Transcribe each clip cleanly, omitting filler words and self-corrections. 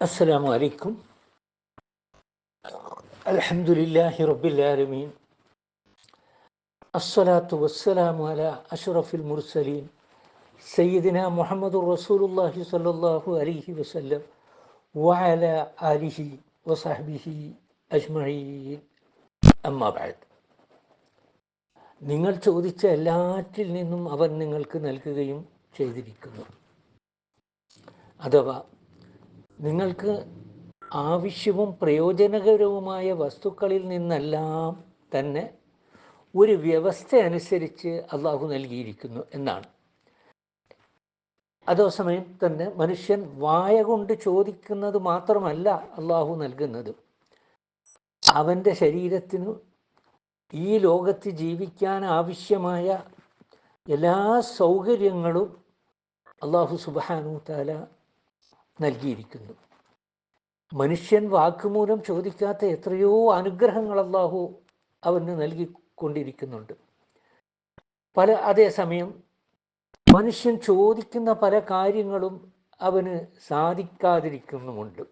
السلام عليكم. الحمد لله رب العالمين. الصلاة والسلام على أشرف المرسلين سيدنا محمد رسول الله صلى الله عليه وسلم وعلى آله وصحبه أجمعين. أما بعد. നിങ്ങൾ ചോദിച്ച എല്ലാറ്റിൽ നിന്നും അവൻ നിങ്ങൾക്ക് നൽകുകയും ചെയ്തിരിക്കുന്നു. അഥവാ നിങ്ങൾക്ക് ആവശ്യവും പ്രയോജനകരവുമായ വസ്തുക്കളിൽ നിന്നെല്ലാം തന്നെ ഒരു വ്യവസ്ഥ അനുസരിച്ച് അള്ളാഹു നൽകിയിരിക്കുന്നു എന്നാണ്. അതേസമയം തന്നെ മനുഷ്യൻ വായ കൊണ്ട് ചോദിക്കുന്നത് മാത്രമല്ല അള്ളാഹു നൽകുന്നത്. അവൻ്റെ ശരീരത്തിനു ഈ ലോകത്ത് ജീവിക്കാൻ ആവശ്യമായ എല്ലാ സൗകര്യങ്ങളും അള്ളാഹു സുബ്ഹാനഹു തആല നൽകിയിരിക്കുന്നു. മനുഷ്യൻ വാക്കുമൂലം ചോദിക്കാത്ത എത്രയോ അനുഗ്രഹങ്ങൾ അള്ളാഹു അവന് നൽകിക്കൊണ്ടിരിക്കുന്നുണ്ട്. അതേസമയം മനുഷ്യൻ ചോദിക്കുന്ന പല കാര്യങ്ങളും അവന് സാധിക്കാതിരിക്കുന്നുമുണ്ട്.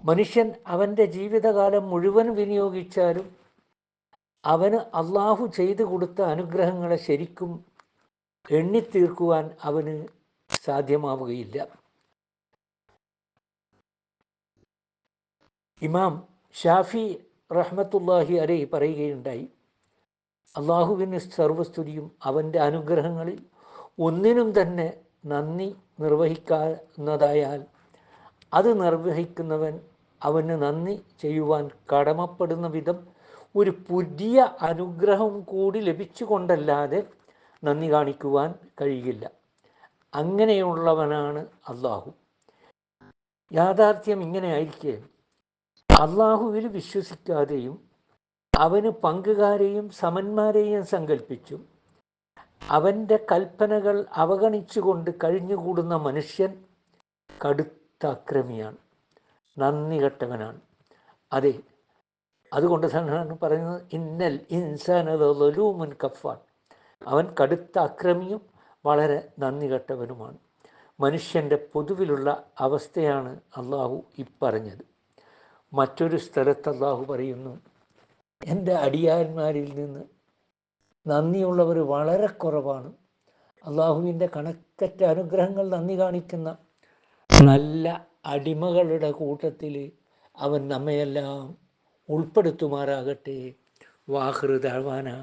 മനുഷ്യൻ അവൻ്റെ ജീവിതകാലം മുഴുവൻ വിനിയോഗിച്ചാലും അവന് അള്ളാഹു ചെയ്തു കൊടുത്ത അനുഗ്രഹങ്ങളെ ശരിക്കും എണ്ണിത്തീർക്കുവാൻ അവന് സാധ്യമാവുകയില്ല. ഇമാം ഷാഫി റഹ്മത്തുള്ളാഹി അലൈഹി പറയുകയുണ്ടായി, അള്ളാഹുവിന് സർവസ്തുതിയും അവൻ്റെ അനുഗ്രഹങ്ങളിൽ ഒന്നിനും തന്നെ നന്ദി നിർവഹിക്കാവുന്നതായാൽ അത് നിർവഹിക്കുന്നവൻ അവന് നന്ദി ചെയ്യുവാൻ കടമപ്പെടുന്ന വിധം ഒരു പുതിയ അനുഗ്രഹം കൂടി ലഭിച്ചുകൊണ്ടല്ലാതെ നന്ദി കാണിക്കുവാൻ കഴിയില്ല. അങ്ങനെയുള്ളവനാണ് അള്ളാഹു. യാഥാർത്ഥ്യം ഇങ്ങനെ ആയിരിക്കെ അള്ളാഹുവിൽ വിശ്വസിക്കാതെയും അവന് പങ്കുകാരെയും സമന്മാരെയും സങ്കല്പിച്ചും അവൻ്റെ കൽപ്പനകൾ അവഗണിച്ചുകൊണ്ട് കഴിഞ്ഞുകൂടുന്ന മനുഷ്യൻ കടുത്ത അക്രമിയാണ്, നന്ദി കെട്ടവനാണ്. അതെ, അതുകൊണ്ട് തന്നെയാണ് പറയുന്നത്, ഇന്നൽ ഇൻസാന ലളൂമുൻ കഫാർ. അവൻ കടുത്ത അക്രമിയും വളരെ നന്ദി കെട്ടവനുമാണ്. മനുഷ്യൻ്റെ പൊതുവിലുള്ള അവസ്ഥയാണ് അള്ളാഹു പറഞ്ഞത്. മറ്റൊരു സ്ഥലത്ത് അള്ളാഹു പറയുന്നു, എൻ്റെ അടിയാന്മാരിൽ നിന്ന് നന്ദിയുള്ളവർ വളരെ കുറവാണ്. അള്ളാഹുവിൻ്റെ കണക്കറ്റ അനുഗ്രഹങ്ങൾ നന്ദി കാണിക്കുന്ന നല്ല അടിമകളുടെ കൂട്ടത്തിൽ അവൻ നമ്മയെല്ലാം ഉൾപ്പെടുത്തുമാറാകട്ടെ. വാഖിറു ദഅ്വാനാ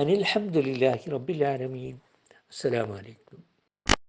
അനിൽ ഹംദുലില്ലാഹി റബ്ബിൽ ആലമീൻ. അസ്സലാമു അലൈക്കും.